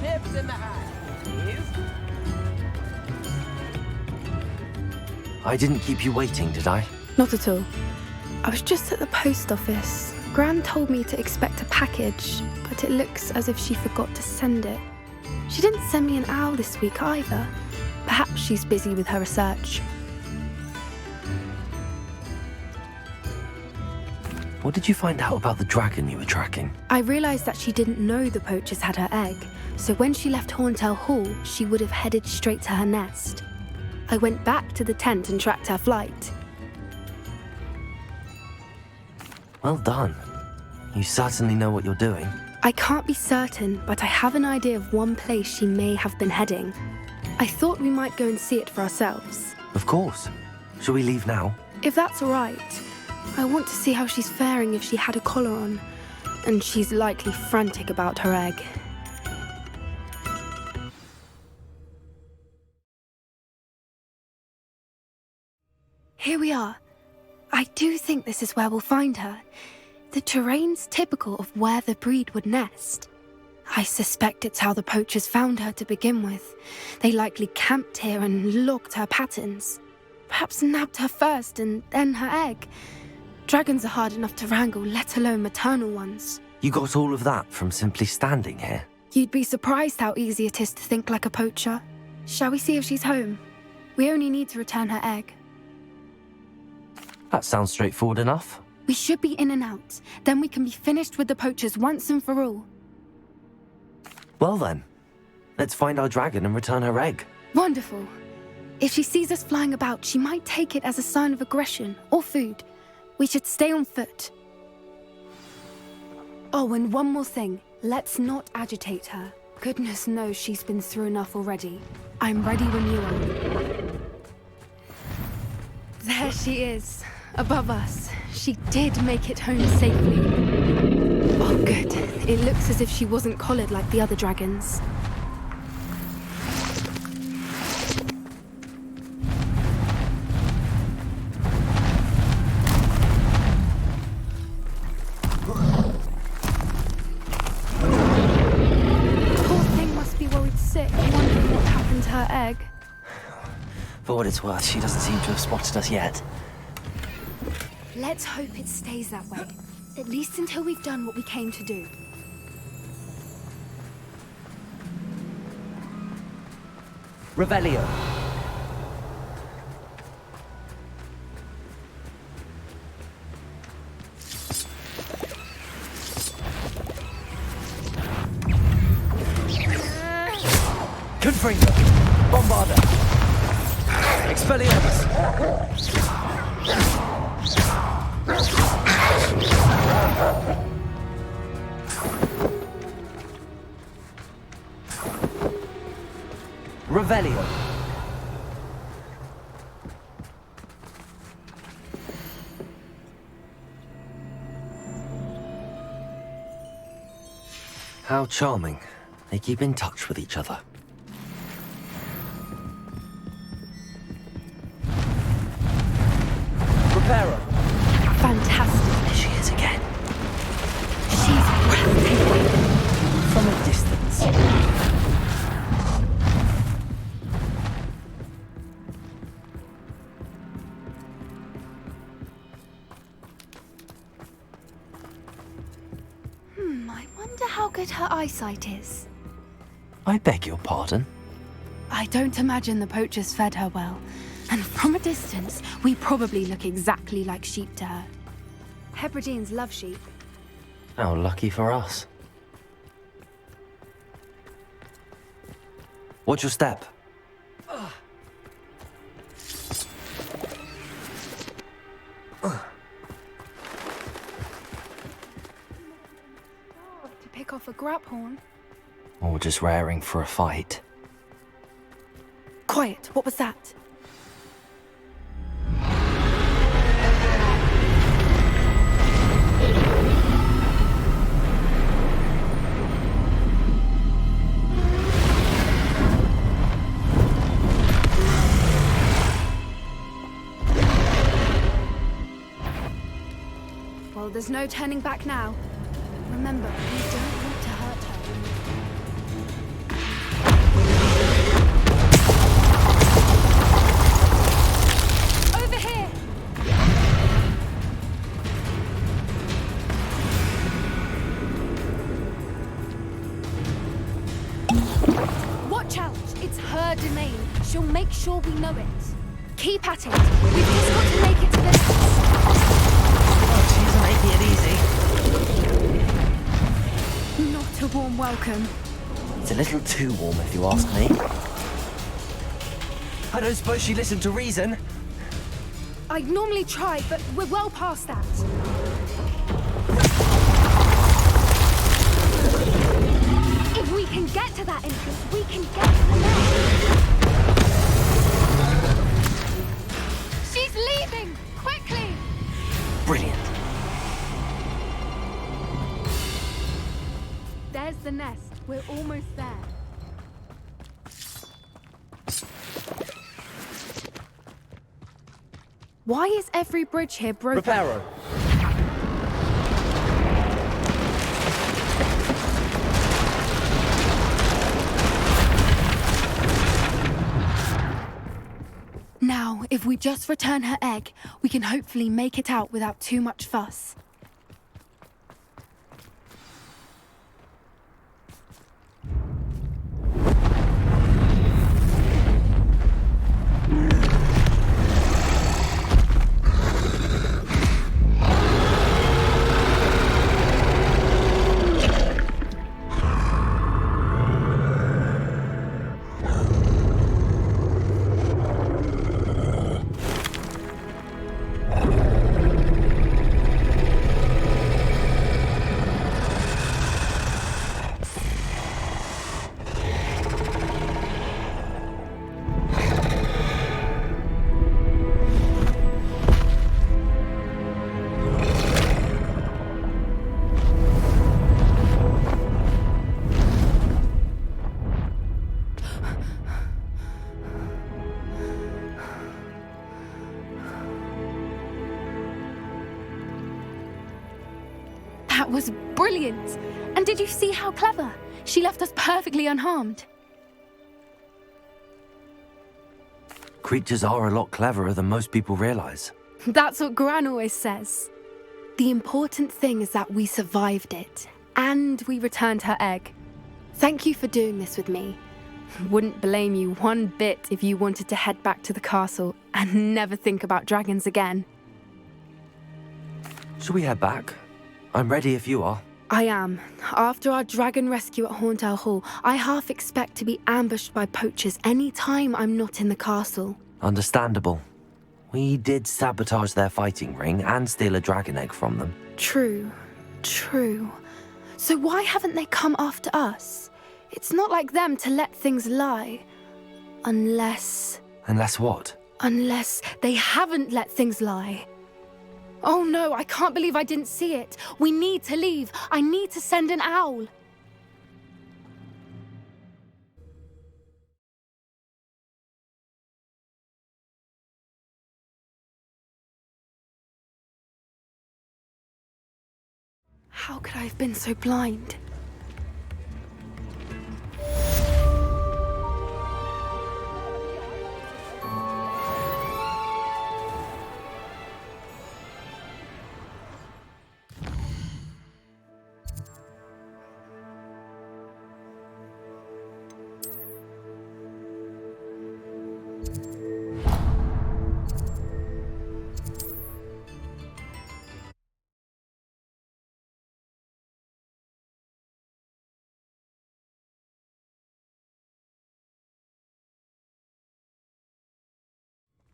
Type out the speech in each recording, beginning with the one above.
Tips in the hat, please. I didn't keep you waiting, did I? Not at all. I was just at the post office. Gran told me to expect a package, but it looks as if she forgot to send it. She didn't send me an owl this week either. Perhaps she's busy with her research. What did you find out about the dragon you were tracking? I realised that she didn't know the poachers had her egg, so when she left Horntail Hall, she would have headed straight to her nest. I went back to the tent and tracked her flight. Well done. You certainly know what you're doing. I can't be certain, but I have an idea of one place she may have been heading. I thought we might go and see it for ourselves. Of course. Shall we leave now? If that's all right. I want to see how she's faring if she had a collar on, and she's likely frantic about her egg. Here we are. I do think this is where we'll find her. The terrain's typical of where the breed would nest. I suspect it's how the poachers found her to begin with. They likely camped here and logged her patterns. Perhaps nabbed her first and then her egg. Dragons are hard enough to wrangle, let alone maternal ones. You got all of that from simply standing here? You'd be surprised how easy it is to think like a poacher. Shall we see if she's home? We only need to return her egg. That sounds straightforward enough. We should be in and out. Then we can be finished with the poachers once and for all. Well then, let's find our dragon and return her egg. Wonderful. If she sees us flying about, she might take it as a sign of aggression or food. We should stay on foot. Oh, and one more thing. Let's not agitate her. Goodness knows she's been through enough already. I'm ready when you are. There she is, above us. She did make it home safely. Oh, good. It looks as if she wasn't collared like the other dragons. Poor thing must be worried sick, wondering what happened to her egg. For what it's worth, she doesn't seem to have spotted us yet. Let's hope it stays that way. At least until we've done what we came to do. Revelio. Confringo. Bombarda. Expelliarmus. Revelio. How charming. They keep in touch with each other. Preparo. Fantastic. There she is again. She's breathtaking. From a distance. I wonder how good her eyesight is. I beg your pardon? I don't imagine the poachers fed her well. And from a distance, we probably look exactly like sheep to her. Hebrideans love sheep. How lucky for us. Watch your step. To pick off a graphorn. Or just raring for a fight. Quiet, what was that? Well, there's no turning back now. Remember, we don't want to hurt her. Watch out! It's her domain. She'll make sure we know it. Keep at it. We've just got to make it to the... Oh, she's making it easy. Not a warm welcome. It's a little too warm, if you ask me. I don't suppose she listened to reason. I'd normally try, but we're well past that. If we can get to that entrance, we can get to the nest. She's leaving! Quickly! Brilliant. There's the nest. We're almost there. Why is every bridge here broken? Reparo. Now, if we just return her egg, we can hopefully make it out without too much fuss. That was brilliant! And did you see how clever? She left us perfectly unharmed. Creatures are a lot cleverer than most people realize. That's what Gran always says. The important thing is that we survived it, and we returned her egg. Thank you for doing this with me. Wouldn't blame you one bit if you wanted to head back to the castle and never think about dragons again. Shall we head back? I'm ready if you are. I am. After our dragon rescue at Horndale Hall, I half expect to be ambushed by poachers any time I'm not in the castle. Understandable. We did sabotage their fighting ring and steal a dragon egg from them. True. So why haven't they come after us? It's not like them to let things lie. Unless what? Unless they haven't let things lie. Oh no, I can't believe I didn't see it. We need to leave. I need to send an owl. How could I have been so blind?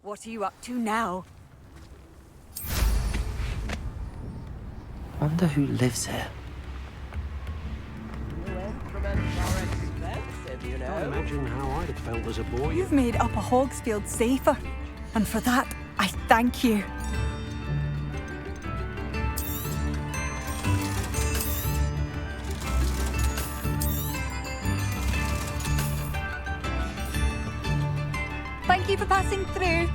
What are you up to now? Wonder who lives here. I imagine how I'd have felt as a boy. You've made Upper Hogsfield safer, and for that, I thank you. Thank you for passing through.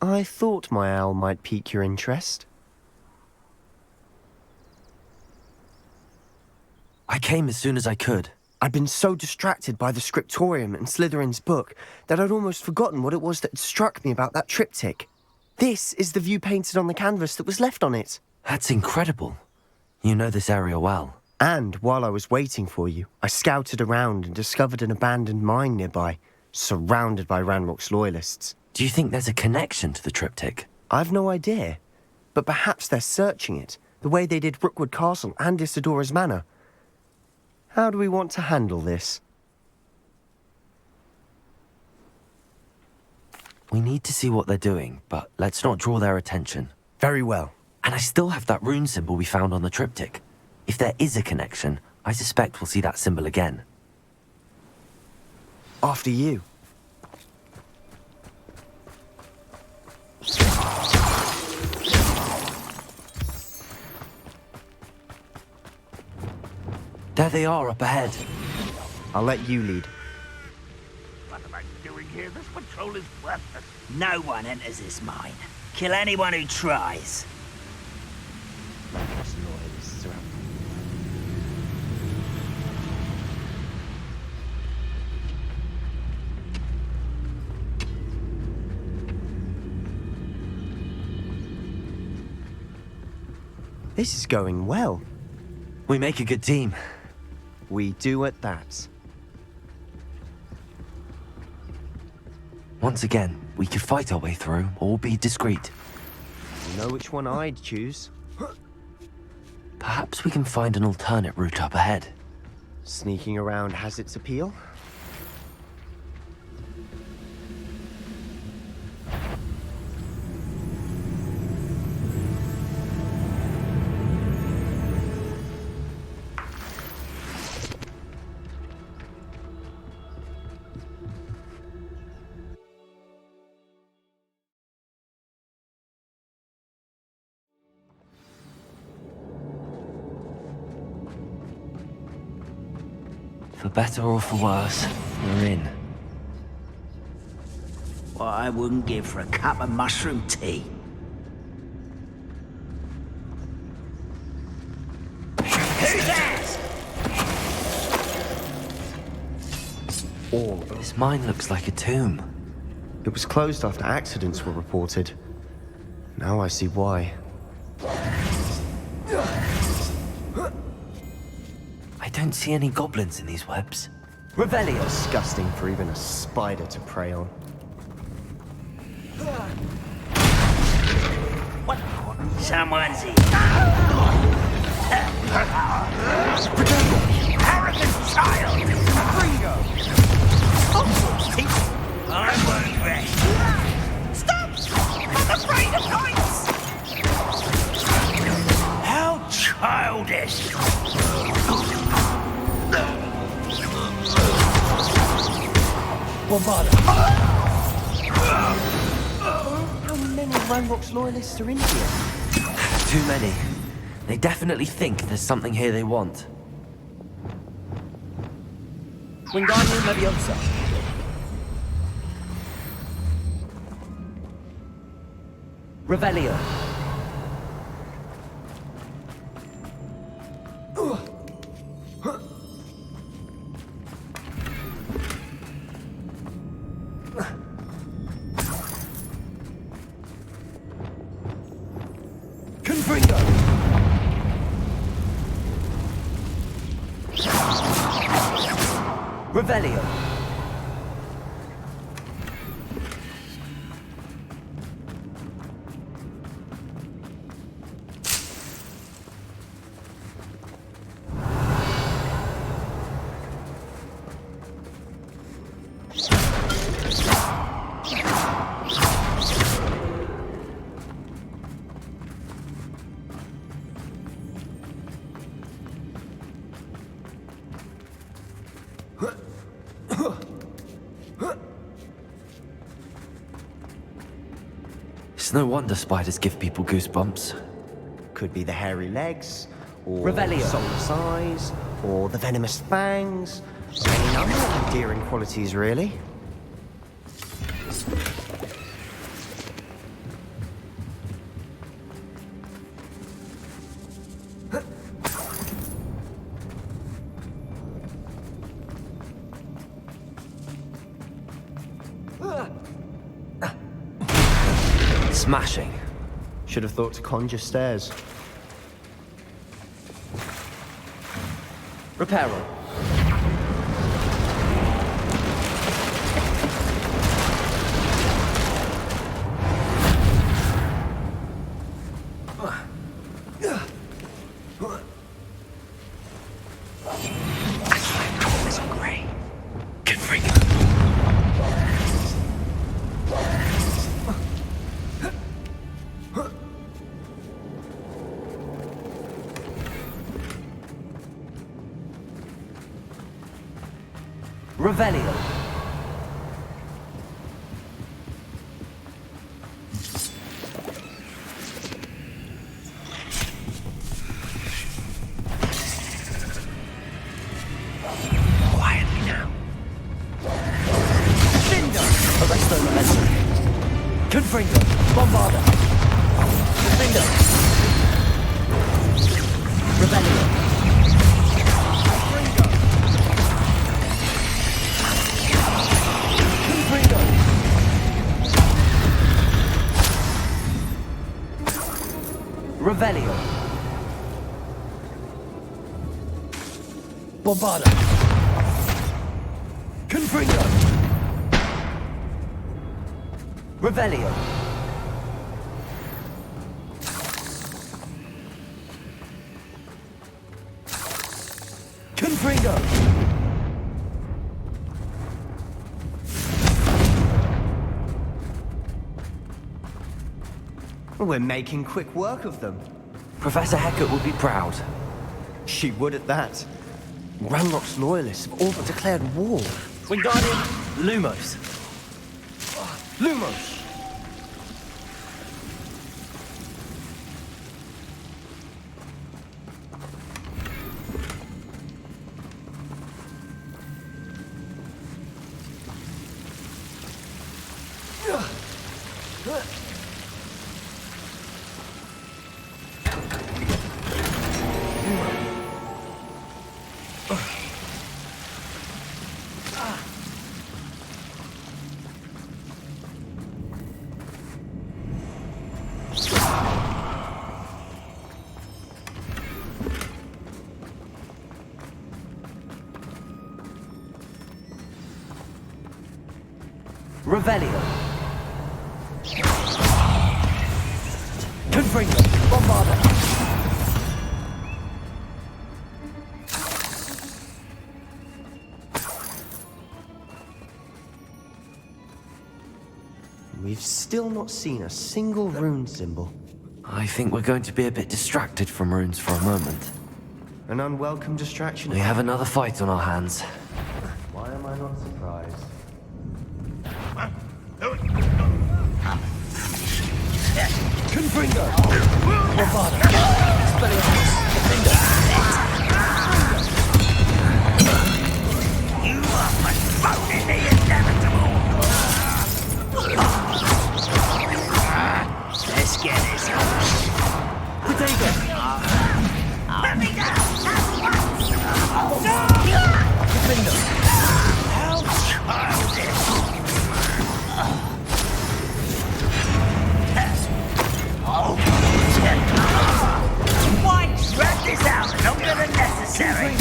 I thought my owl might pique your interest. I came as soon as I could. I'd been so distracted by the scriptorium and Slytherin's book that I'd almost forgotten what it was that had struck me about that triptych. This is the view painted on the canvas that was left on it. That's incredible. You know this area well. And while I was waiting for you, I scouted around and discovered an abandoned mine nearby, surrounded by Ranrock's loyalists. Do you think there's a connection to the triptych? I've no idea, but perhaps they're searching it, the way they did Rookwood Castle and Isidora's Manor. How do we want to handle this? We need to see what they're doing, but let's not draw their attention. Very well. And I still have that rune symbol we found on the triptych. If there is a connection, I suspect we'll see that symbol again. After you. There they are up ahead. I'll let you lead. What am I doing here? This patrol is worthless. No one enters this mine. Kill anyone who tries. This is going well. We make a good team. We do at that. Once again, we could fight our way through or be discreet. You know which one I'd choose. Perhaps we can find an alternate route up ahead. Sneaking around has its appeal. For better or for worse, we're in. What I wouldn't give for a cup of mushroom tea. Who's that? All of This mine looks like a tomb. It was closed after accidents were reported. Now I see why. I don't see any goblins in these webs. Revelio! Disgusting for even a spider to prey on. What? Someone's here. Arrogant child! I won't rest. Stop! I'm afraid of heights! How childish! How many Ranrock's loyalists are in here? Too many. They definitely think there's something here they want. Wingardium Leviosa. Revelio. Confringo! Revelio! It's no wonder spiders give people goosebumps. Could be the hairy legs, or Revelio. soulless eyes, or the venomous fangs. Any number of endearing qualities, really. Smashing. Should have thought to conjure stairs. Repair room. Revelio. Quietly now. Arresto momentum. Confringo. Bombarda. Defender. Revelio. Revelio. Bombarda. Confringo. Revelio. Confringo. We're making quick work of them. Professor Hecat would be proud. She would at that. Ranrock's loyalists have all but declared war. Wingardium. Lumos. Lumos! Revelio. Confringo. Bombarda. We've still not seen a single rune symbol. I think we're going to be a bit distracted from runes for a moment. An unwelcome distraction. We have another fight on our hands. Why am I not surprised? Confringo. Bombarda. Expelliarmus. Defender. You are postponing the inevitable. Let's get this over. Protego. Let me down. Defender. How childish. Why drag this out longer than necessary?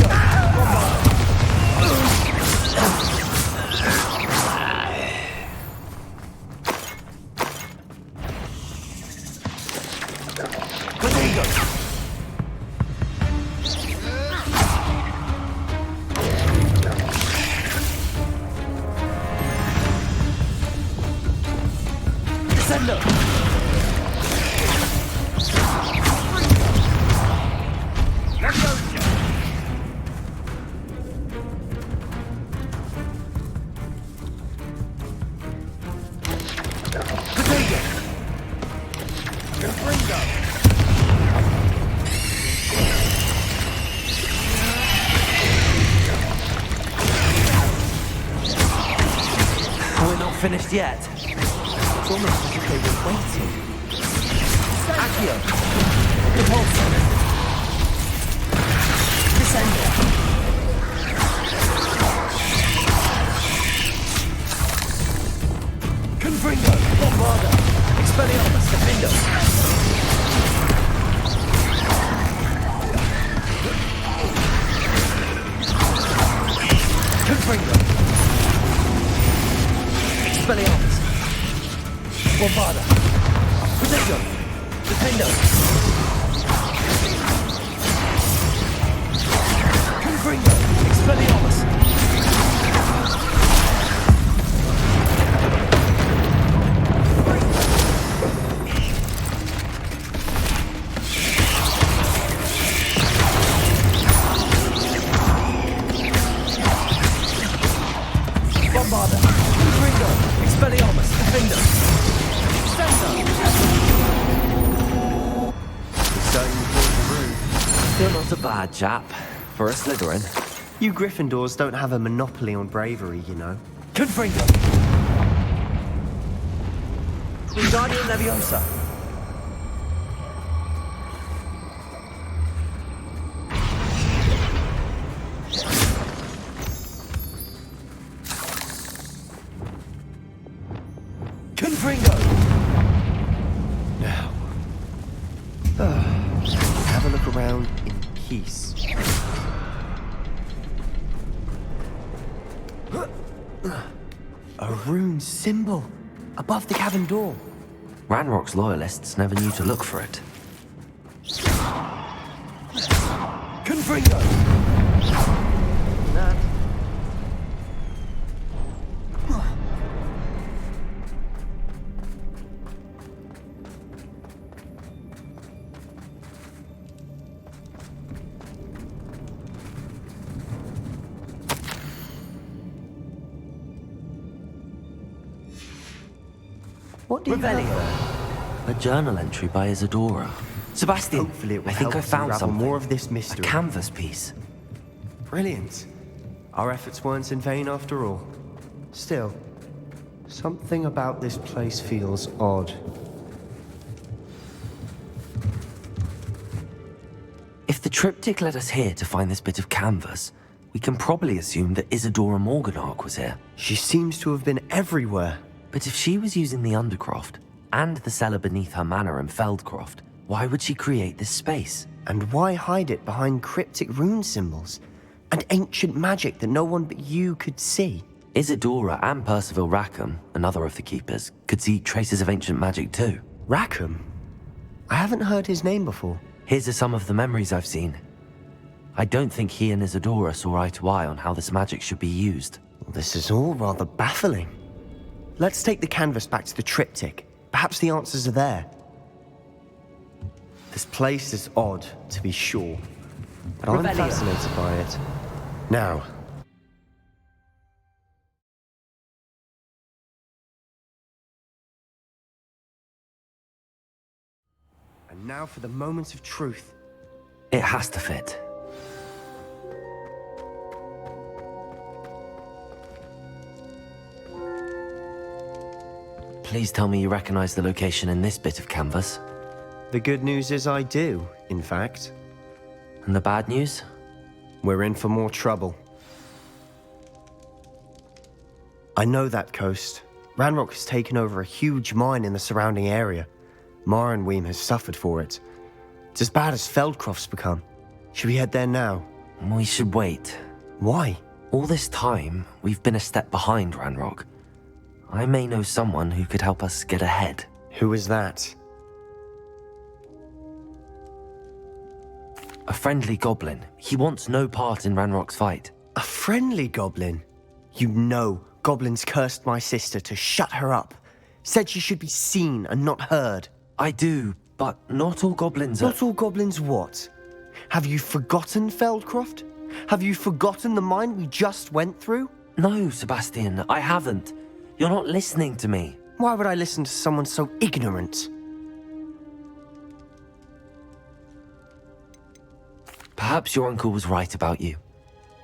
We're not finished yet. It's almost as if they were waiting. Accio. Repulsor. Descender. Confringo. Bombarda. Expelliarmus. Defender! Confringo! Expelliarmus! Bombarda! Proteggo! Defendo! Confringo! Expelliarmus! Bombarda! Confringo! Expelliarmus! Defender! Still not a bad chap. For a Slytherin. You Gryffindors don't have a monopoly on bravery, you know. Confringo! Wingardium Leviosa! Confringo! Now, have a look around in peace. A rune symbol above the cavern door. Ranrock's loyalists never knew to look for it. Confringo! That. What do you A journal entry by Isadora. Sebastian, Hopefully it will I think help I us found unravel something. more of this A mystery. canvas piece. Brilliant. Our efforts weren't in vain after all. Still, something about this place feels odd. If the triptych led us here to find this bit of canvas, we can probably assume that Isadora Morganach was here. She seems to have been everywhere. But if she was using the Undercroft, and the cellar beneath her manor in Feldcroft, why would she create this space? And why hide it behind cryptic rune symbols and ancient magic that no one but you could see? Isadora and Percival Rackham, another of the keepers, could see traces of ancient magic too. Rackham? I haven't heard his name before. Here's some of the memories I've seen. I don't think he and Isadora saw eye to eye on how this magic should be used. This is all rather baffling. Let's take the canvas back to the triptych. Perhaps the answers are there. This place is odd, to be sure, but I'm Revelio. fascinated by it. Now, and now for the moment of truth. It has to fit. Please tell me you recognize the location in this bit of canvas. The good news is I do, in fact. And the bad news? We're in for more trouble. I know that coast. Ranrock has taken over a huge mine in the surrounding area. Marrenweem has suffered for it. It's as bad as Feldcroft's become. Should we head there now? We should wait. Why? All this time, we've been a step behind Ranrock. I may know someone who could help us get ahead. Who is that? A friendly goblin. He wants no part in Ranrock's fight. A friendly goblin? You know goblins cursed my sister to shut her up. Said she should be seen and not heard. I do, but not all goblins are... Not all goblins what? Have you forgotten Feldcroft? Have you forgotten the mine we just went through? No, Sebastian, I haven't. You're not listening to me. Why would I listen to someone so ignorant? Perhaps your uncle was right about you.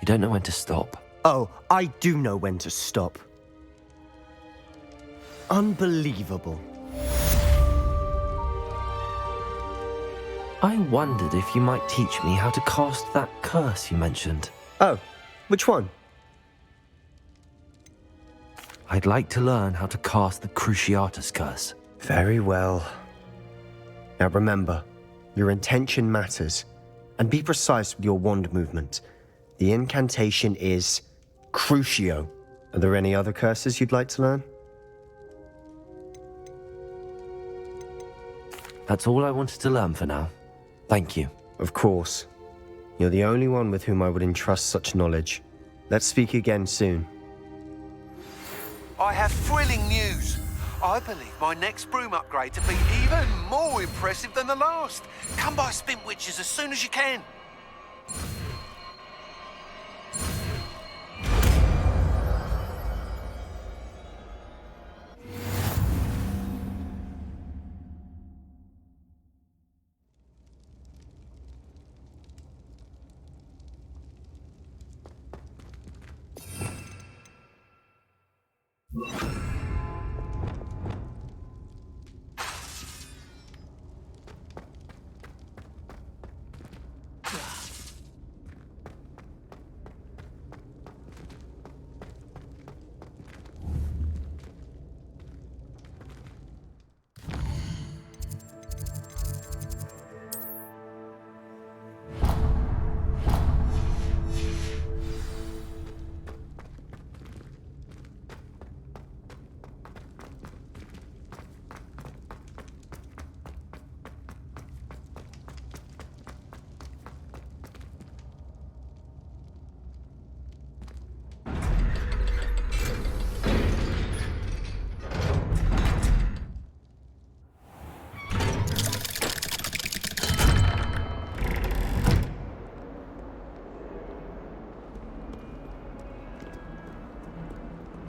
You don't know when to stop. Oh, I do know when to stop. Unbelievable. I wondered if you might teach me how to cast that curse you mentioned. Oh, which one? I'd like to learn how to cast the Cruciatus curse. Very well. Now remember, your intention matters, and be precise with your wand movement. The incantation is Crucio. Are there any other curses you'd like to learn? That's all I wanted to learn for now. Thank you. Of course. You're the only one with whom I would entrust such knowledge. Let's speak again soon. I have thrilling news. I believe my next broom upgrade to be even more impressive than the last. Come by Spintwitches as soon as you can.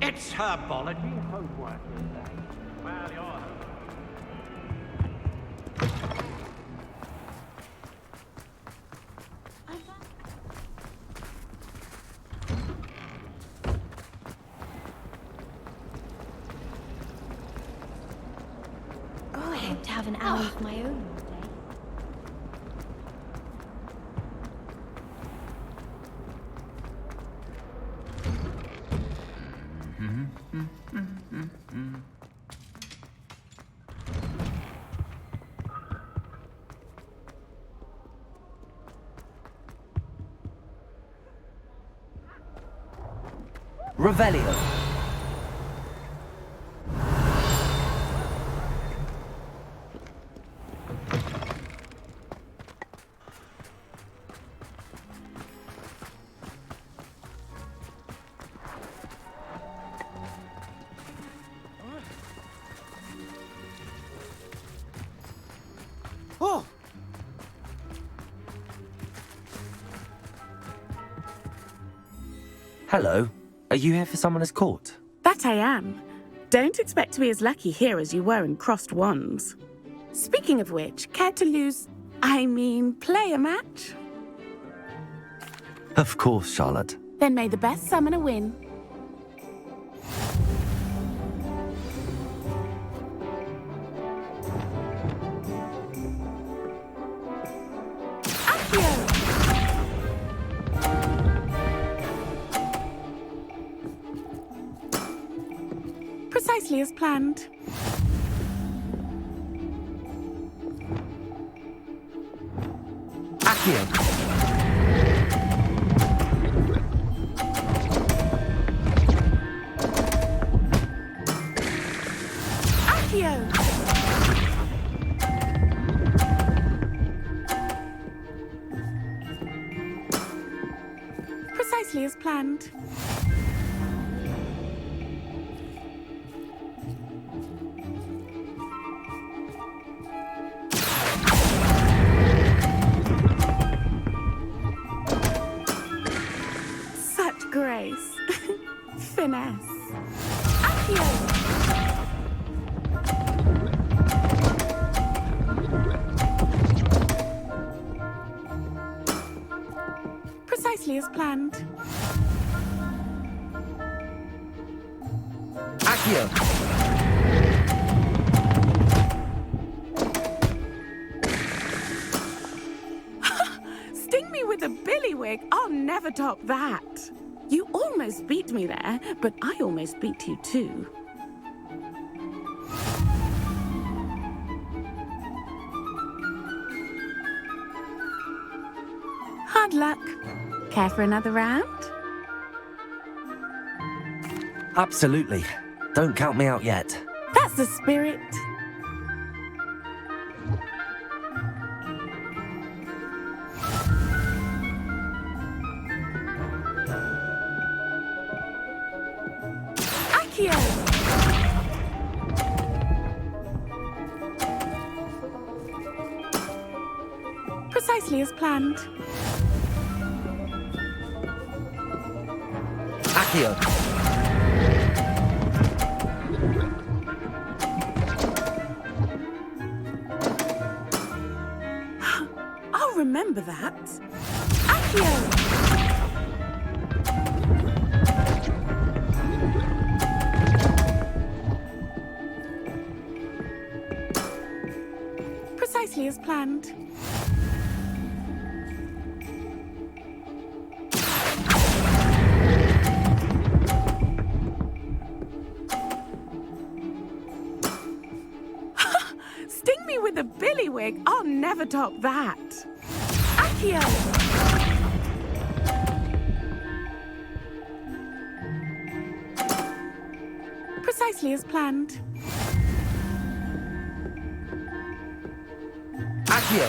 It's herbology homework today. Well, you're Oh, I hope to have an hour of my own one day. Revelio. Oh! Hello. Are you here for someone as court? That I am. Don't expect to be as lucky here as you were in Crossed Wands. Speaking of which, care to play a match? Of course, Charlotte. Then may the best summoner win. Precisely as planned. Accio. Accio. Precisely as planned. Grace. Finesse. Accio. Precisely as planned. Accio. Sting me with a billywig. I'll never top that. You almost beat me there, but I almost beat you too. Hard luck. Care for another round? Absolutely. Don't count me out yet. That's the spirit. Accio! Precisely as planned. Accio! I'll remember that. Accio! Precisely as planned. Sting me with a billywig. I'll never top that. Accio! Precisely as planned. Accio!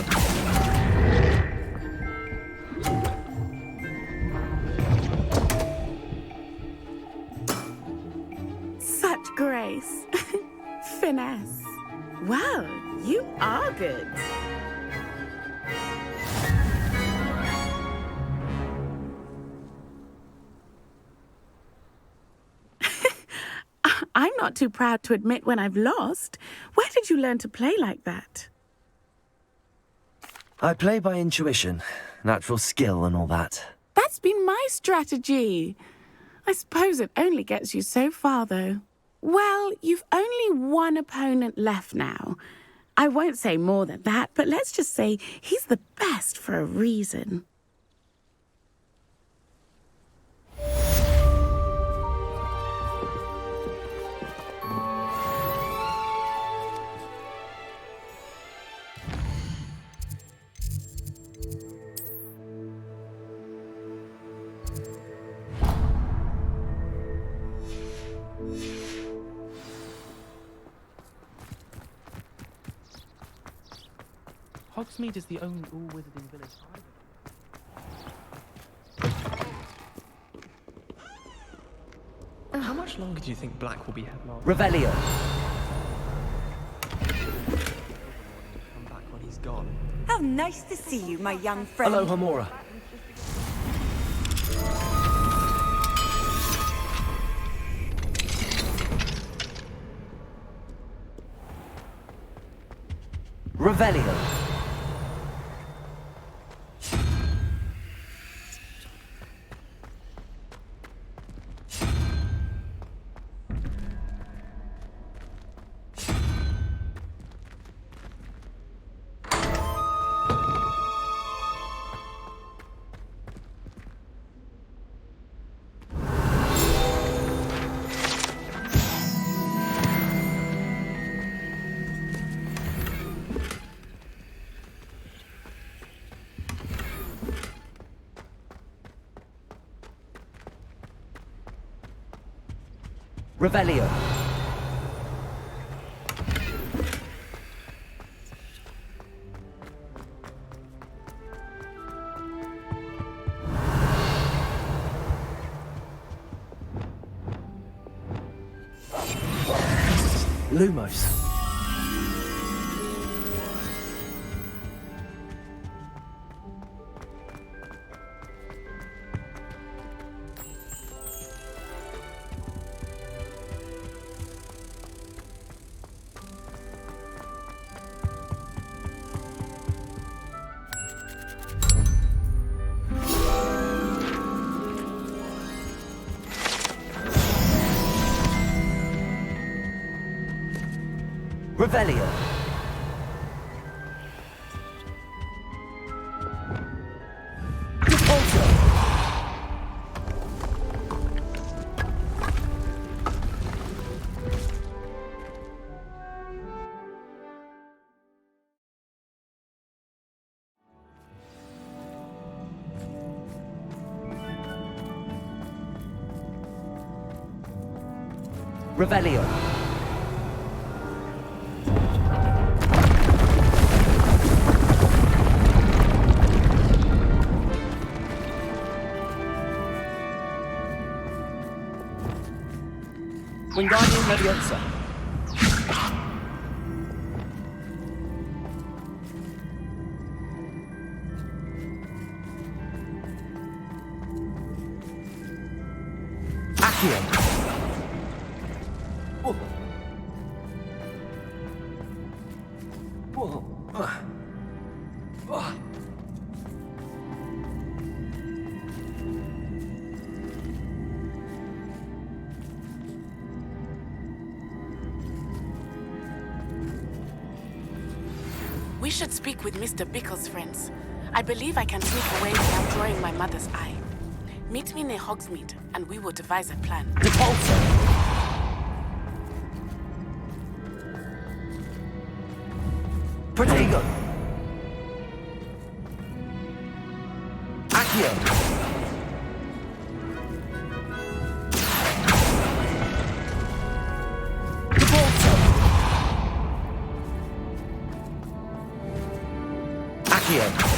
Such grace. Finesse. Well, you are good. I'm not too proud to admit when I've lost. Where did you learn to play like that? I play by intuition, natural skill and all that. That's been my strategy. I suppose it only gets you so far, though. Well, you've only one opponent left now. I won't say more than that, but let's just say he's the best for a reason. Hogsmeade is the only all-wizarding village either. How much longer do you think Black will be headmaster? Revelio! Come back when he's gone. How nice to see you, my young friend. Hello, Hamora. Revelio! Revelio! Lumos. Revelio. Revelio. Wingardium Leviosa. Accio. Oh. Whoa. We should speak with Mr. Bickle's friends. I believe I can sneak away without drawing my mother's eye. Meet me near Hogsmeade, and we will devise a plan. Repulsor. Protego. Accio. Repulsor. Accio.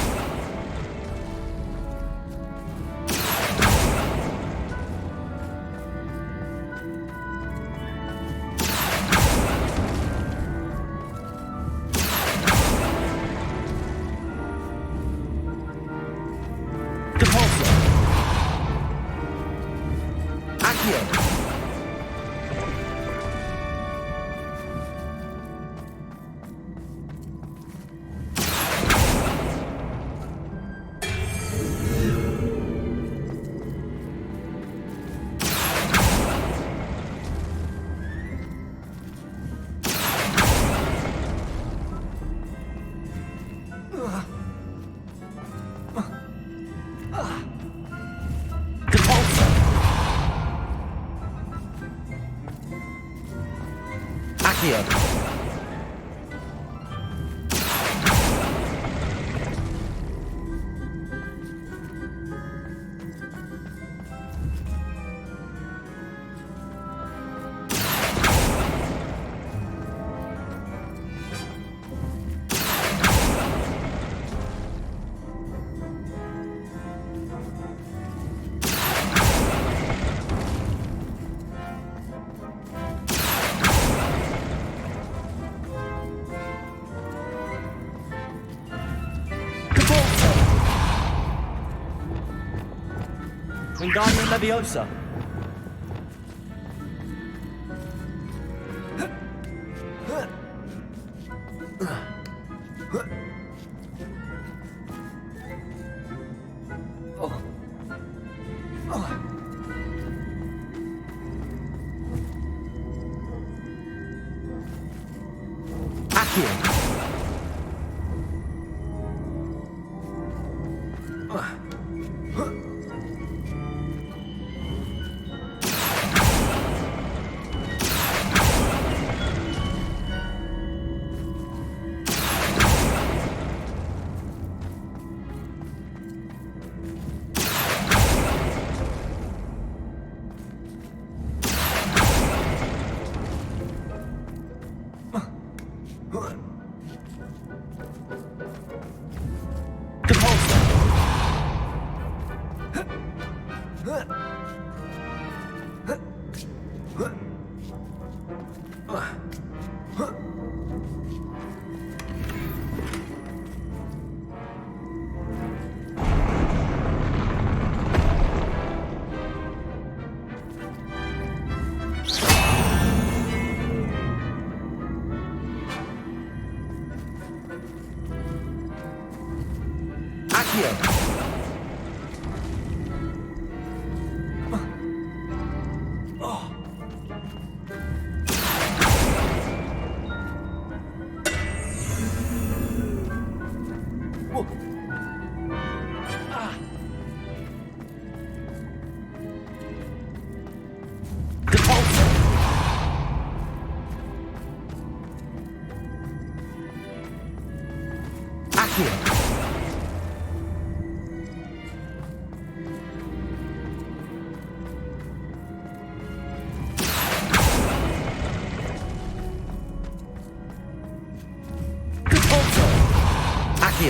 Wingardium Leviosa.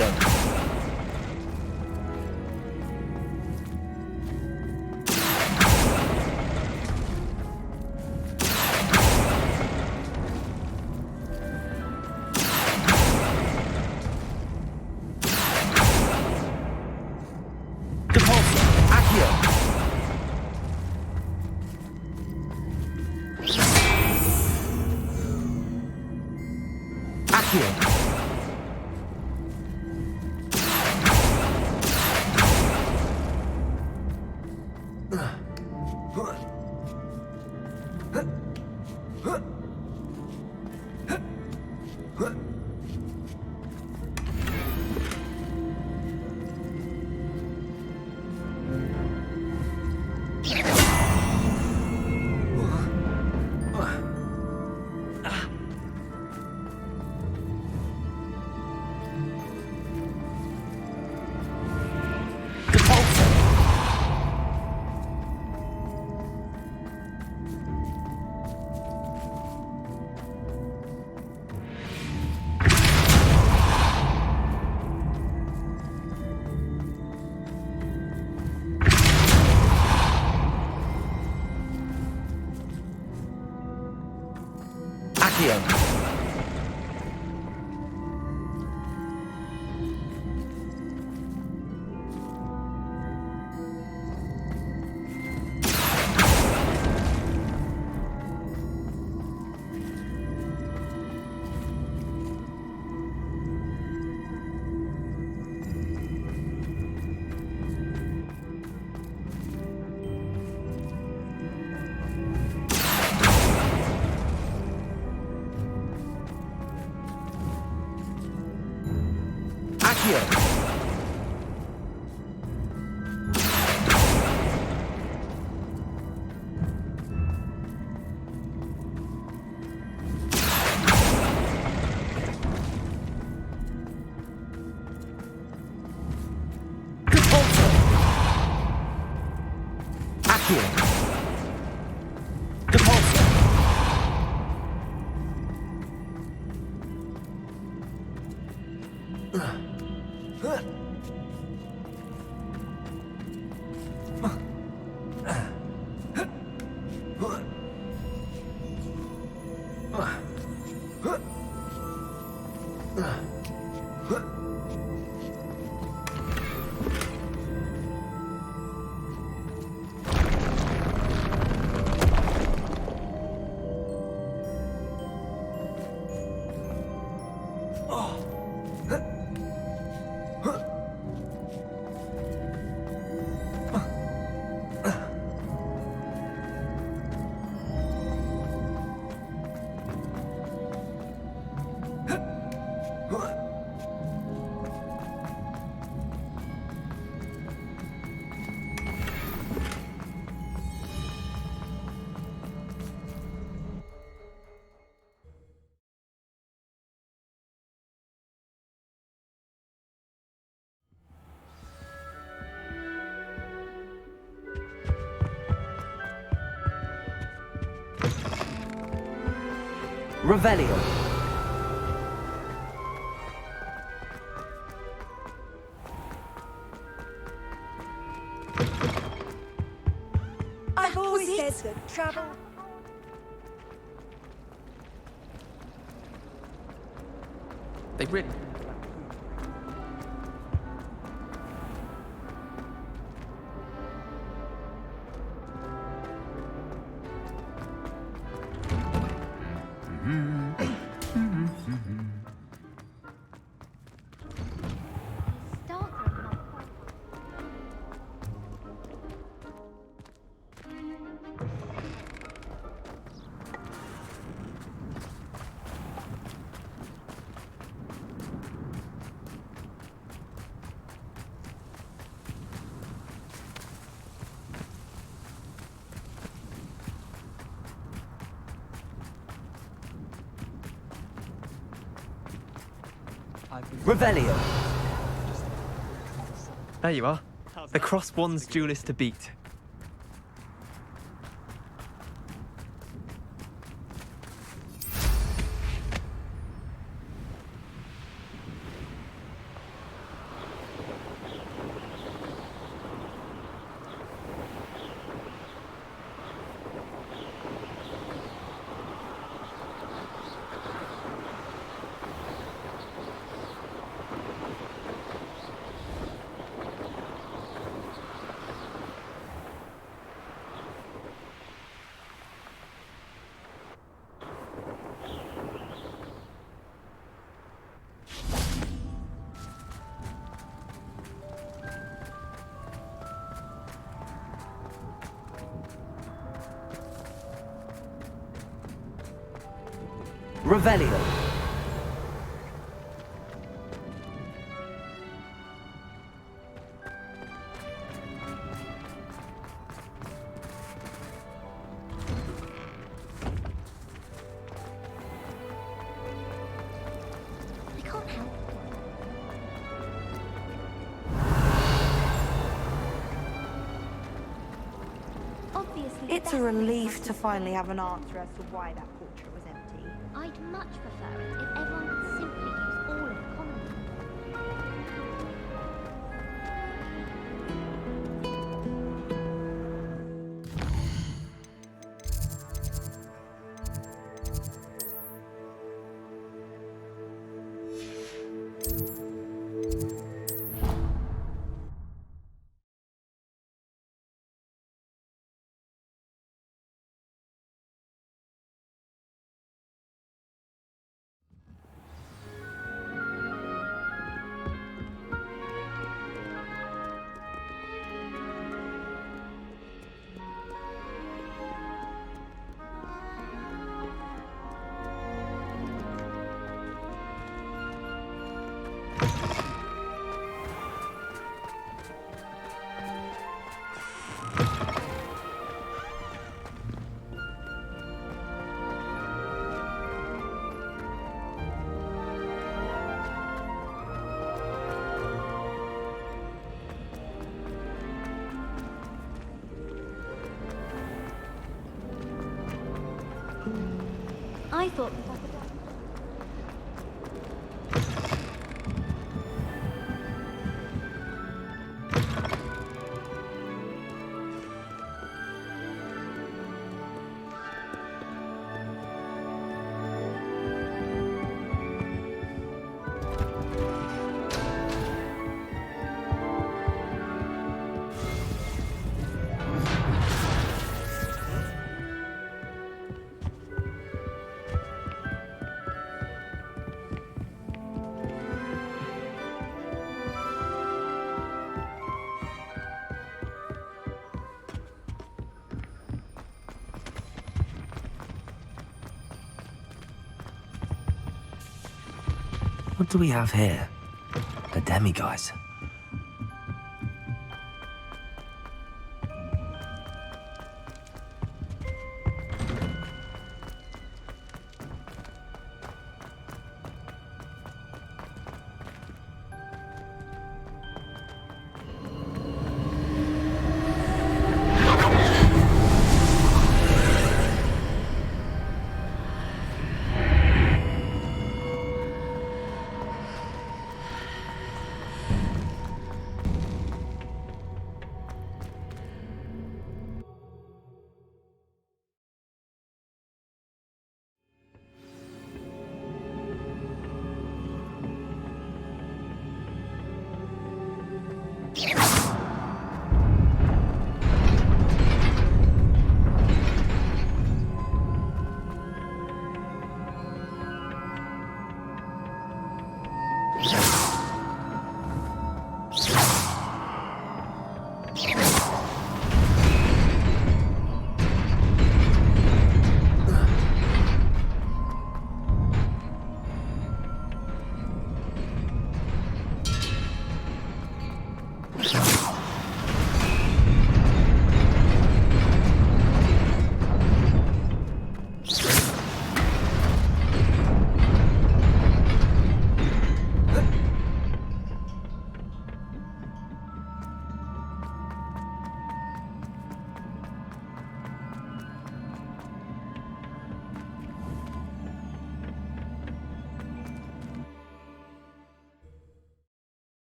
Accio. Depulso. Accio. Accio. Accio. Accio. Accio. Depulso. Revelio. I've always said that travel. They've written. Revelio. There you are. The cross-wands duelist to beat. Revelio. I can't help. Obviously, It's a relief to finally have an answer as to why that portrait was empty. I'd much prefer it if everyone could simply use all of the common room. I thought that I could... What do we have here? A demiguise.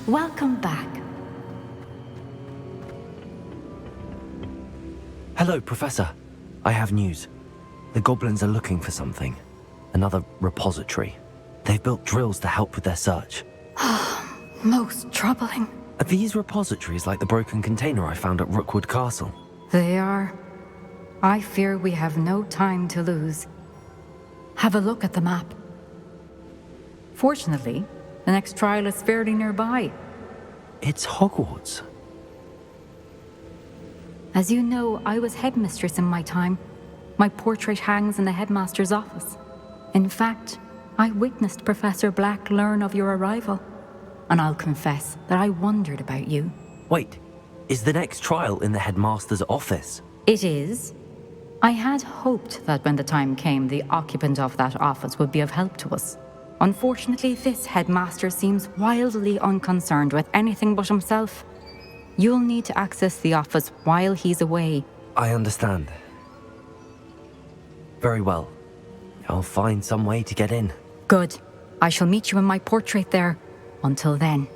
Welcome back. Hello, Professor. I have news. The goblins are looking for something. Another repository. They've built drills to help with their search. Most troubling. Are these repositories like the broken container I found at Rookwood Castle? They are. I fear we have no time to lose. Have a look at the map. Fortunately, The next trial is fairly nearby. It's Hogwarts. As you know, I was headmistress in my time. My portrait hangs in the headmaster's office. In fact, I witnessed Professor Black learn of your arrival. And I'll confess that I wondered about you. Wait, is the next trial in the headmaster's office? It is. I had hoped that when the time came, the occupant of that office would be of help to us. Unfortunately, this headmaster seems wildly unconcerned with anything but himself. You'll need to access the office while he's away. I understand. Very well. I'll find some way to get in. Good. I shall meet you in my portrait there. Until then.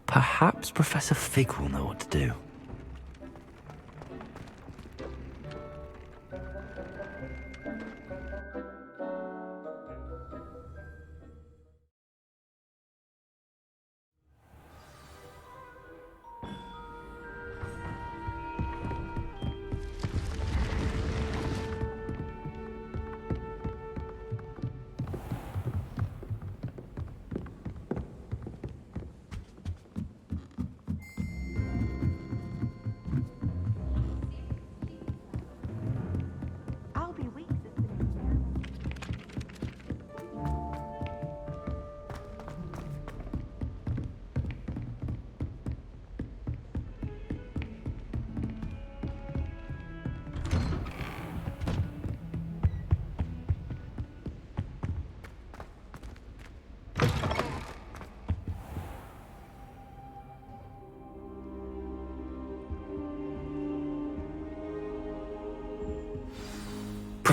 Perhaps Professor Fig will know what to do.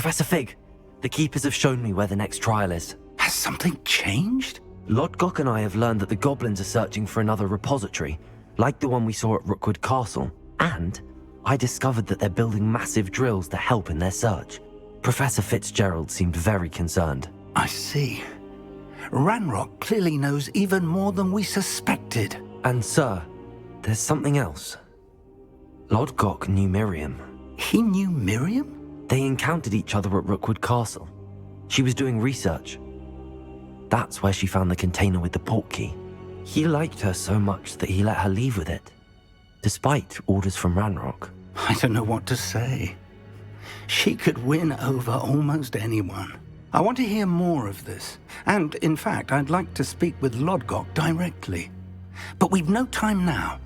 Professor Fig, the Keepers have shown me where the next trial is. Has something changed? Lodgok and I have learned that the goblins are searching for another repository, like the one we saw at Rookwood Castle. And I discovered that they're building massive drills to help in their search. Professor Fitzgerald seemed very concerned. I see. Ranrock clearly knows even more than we suspected. And sir, there's something else. Lodgok knew Miriam. He knew Miriam? They encountered each other at Rookwood Castle. She was doing research. That's where she found the container with the portkey. He liked her so much that he let her leave with it, despite orders from Ranrock. I don't know what to say. She could win over almost anyone. I want to hear more of this. And, in fact, I'd like to speak with Lodgok directly. But we've no time now.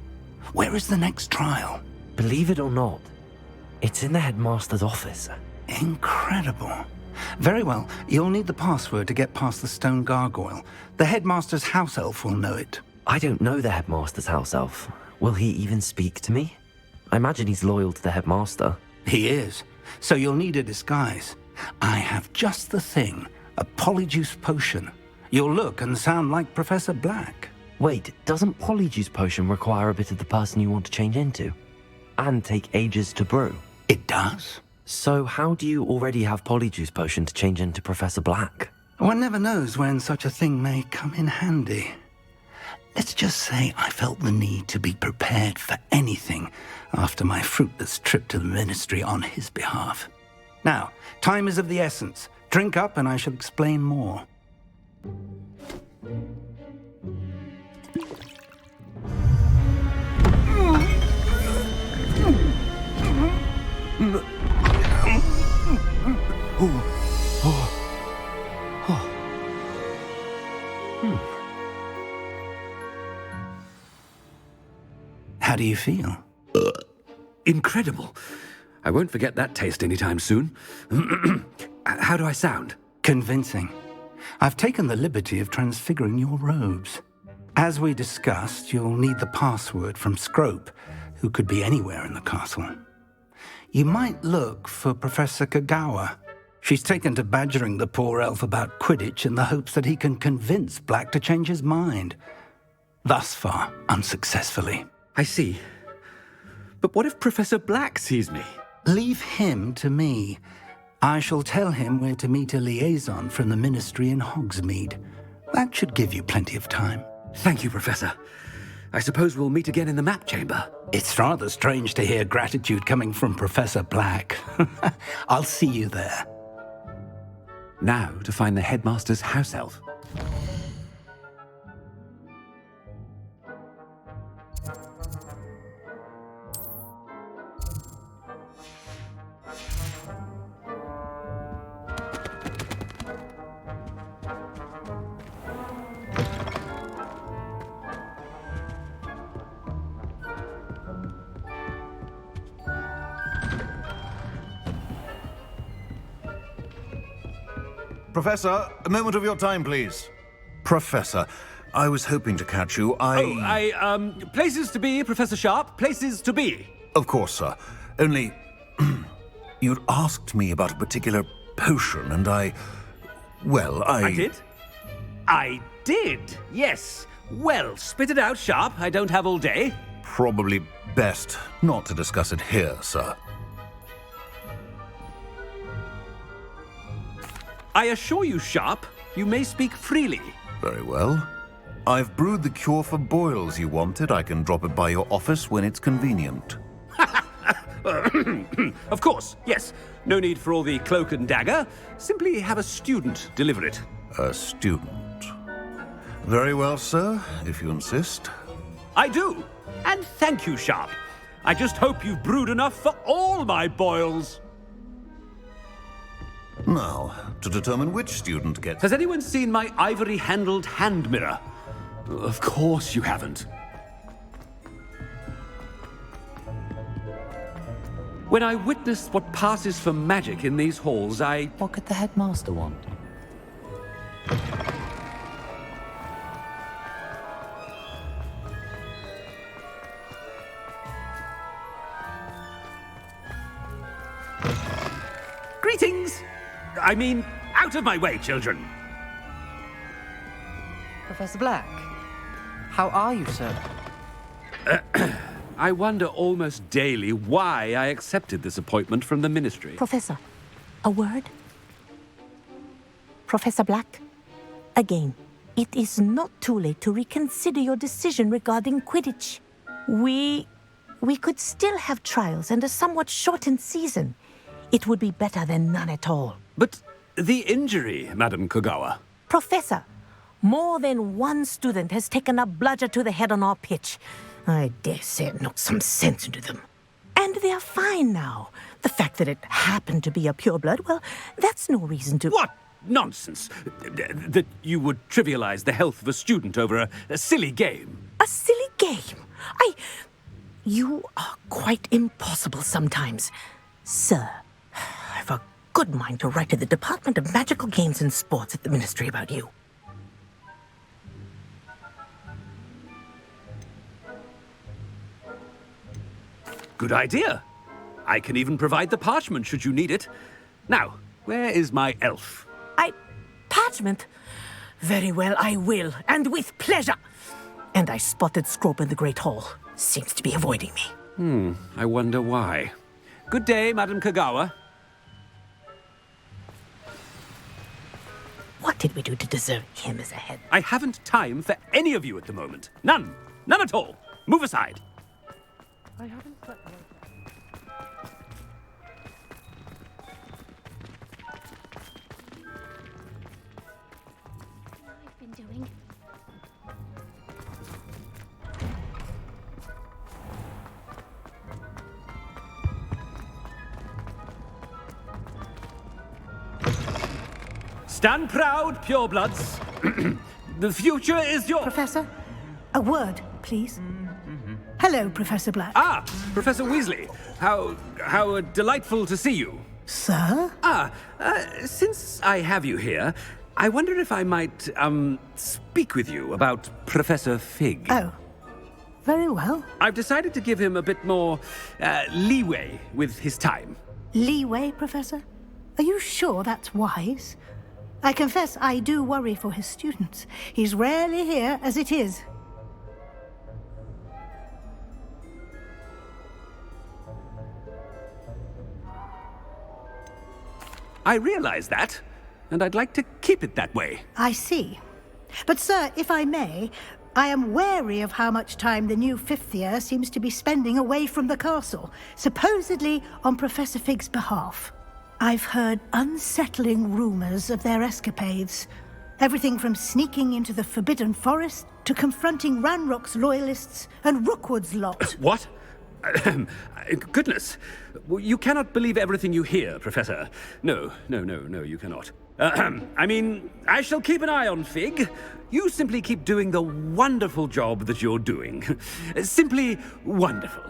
Where is the next trial? Believe it or not, it's in the headmaster's office. Incredible. Very well, you'll need the password to get past the stone gargoyle. The headmaster's house elf will know it. I don't know the headmaster's house elf. Will he even speak to me? I imagine he's loyal to the headmaster. He is. So you'll need a disguise. I have just the thing. A polyjuice potion. You'll look and sound like Professor Black. Wait, doesn't polyjuice potion require a bit of the person you want to change into? And take ages to brew? It does. So how do you already have polyjuice potion to change into Professor Black? One never knows when such a thing may come in handy. Let's just say I felt the need to be prepared for anything after my fruitless trip to the ministry on his behalf. Now, time is of the essence. Drink up and I shall explain more. How do you feel? Incredible. I won't forget that taste anytime soon. How do I sound? Convincing. I've taken the liberty of transfiguring your robes. As we discussed, you'll need the password from Scrope, who could be anywhere in the castle. You might look for Professor Kagawa. She's taken to badgering the poor elf about Quidditch in the hopes that he can convince Black to change his mind. Thus far, unsuccessfully. I see. But what if Professor Black sees me? Leave him to me. I shall tell him where to meet a liaison from the Ministry in Hogsmeade. That should give you plenty of time. Thank you, Professor. I suppose we'll meet again in the map chamber. It's rather strange to hear gratitude coming from Professor Black. I'll see you there. Now to find the headmaster's house elf. Professor, a moment of your time, please. Professor, I was hoping to catch you. Places to be, Professor Sharp. Places to be. Of course, sir. Only, you'd asked me about a particular potion, and I did? I did, yes. Well, spit it out, Sharp. I don't have all day. Probably best not to discuss it here, sir. I assure you, Sharp, you may speak freely. Very well. I've brewed the cure for boils you wanted. I can drop it by your office when it's convenient. Of course, yes. No need for all the cloak and dagger. Simply have a student deliver it. A student. Very well, sir, if you insist. I do. And thank you, Sharp. I just hope you've brewed enough for all my boils. Now, to determine which student gets... Has anyone seen my ivory-handled hand mirror? Of course you haven't. When I witness what passes for magic in these halls, What could the headmaster want? Greetings! I mean, out of my way, children! Professor Black, how are you, sir? I wonder almost daily why I accepted this appointment from the Ministry. Professor, a word? Professor Black, again, it is not too late to reconsider your decision regarding Quidditch. We could still have trials and a somewhat shortened season. It would be better than none at all. But the injury, Madam Kogawa. Professor, more than one student has taken a bludger to the head on our pitch. I dare say it knocked some sense into them. And they're fine now. The fact that it happened to be a pureblood, well, that's no reason to... What nonsense! That you would trivialize the health of a student over a silly game. A silly game? You are quite impossible sometimes. Sir, I've a good mind to write to the Department of Magical Games and Sports at the Ministry about you. Good idea. I can even provide the parchment should you need it. Now, where is my elf? Parchment? Very well, I will, and with pleasure. And I spotted Scrope in the Great Hall. Seems to be avoiding me. I wonder why. Good day, Madam Kogawa. What did we do to deserve him as a head? I haven't time for any of you at the moment. None. None at all. Move aside. I haven't slept well. I've been doing. Stand proud, purebloods. The future is yours. Professor, a word, please. Hello, Professor Black. Ah, Professor Weasley. How delightful to see you. Sir? Since I have you here, I wonder if I might, speak with you about Professor Fig. Oh, very well. I've decided to give him a bit more, leeway with his time. Leeway, Professor? Are you sure that's wise? I confess I do worry for his students. He's rarely here as it is. I realize that, and I'd like to keep it that way. I see. But, sir, if I may, I am wary of how much time the new fifth year seems to be spending away from the castle, supposedly on Professor Fig's behalf. I've heard unsettling rumors of their escapades. Everything from sneaking into the Forbidden Forest to confronting Ranrock's loyalists and Rookwood's lot. What? Goodness. You cannot believe everything you hear, Professor. No, you cannot. I mean, I shall keep an eye on Fig. You simply keep doing the wonderful job that you're doing. Simply wonderful.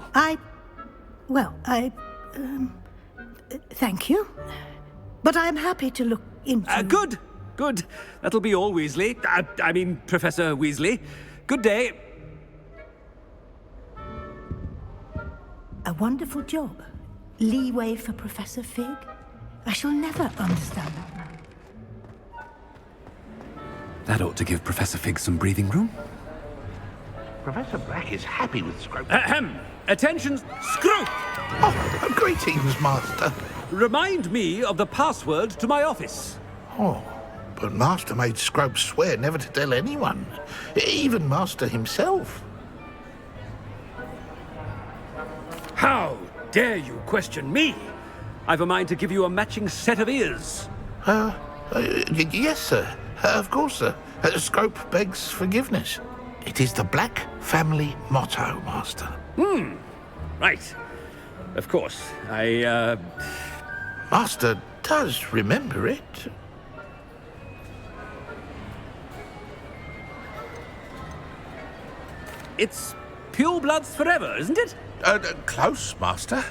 Thank you. But I'm happy to look into... Good. That'll be all, Weasley. I mean, Professor Weasley. Good day. A wonderful job. Leeway for Professor Fig? I shall never understand that man. That ought to give Professor Fig some breathing room. Professor Black is happy with Scrope. Attention, Scrope! Oh, greetings, Master. Remind me of the password to my office. Oh, but Master made Scrope swear never to tell anyone, even Master himself. How dare you question me? I've a mind to give you a matching set of ears. Yes, sir. Of course, sir. Scrope begs forgiveness. It is the Black family motto, Master. Right. Of course, Master does remember it. It's pure bloods forever, isn't it? Close, Master.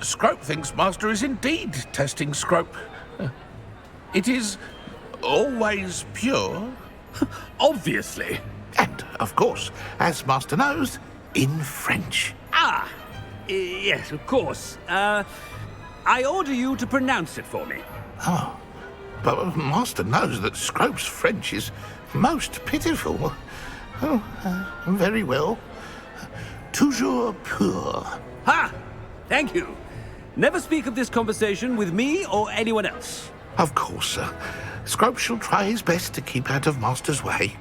Scrope thinks Master is indeed testing Scrope. It is always pure. Obviously. And, of course, as Master knows, in French. Yes, of course. I order you to pronounce it for me. Oh, but Master knows that Scrope's French is most pitiful. Very well. Toujours pur. Thank you. Never speak of this conversation with me or anyone else. Of course, sir. Scrope shall try his best to keep out of Master's way.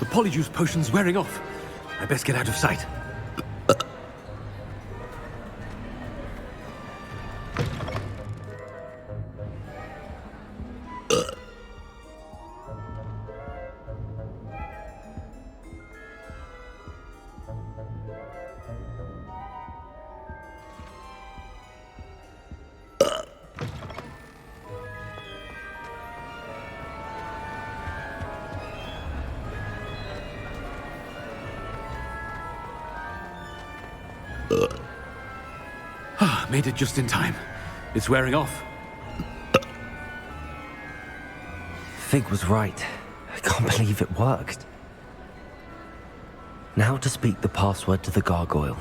The polyjuice potion's wearing off. I best get out of sight. Made it just in time. It's wearing off. Fig was right. I can't believe it worked. Now to speak the password to the gargoyle.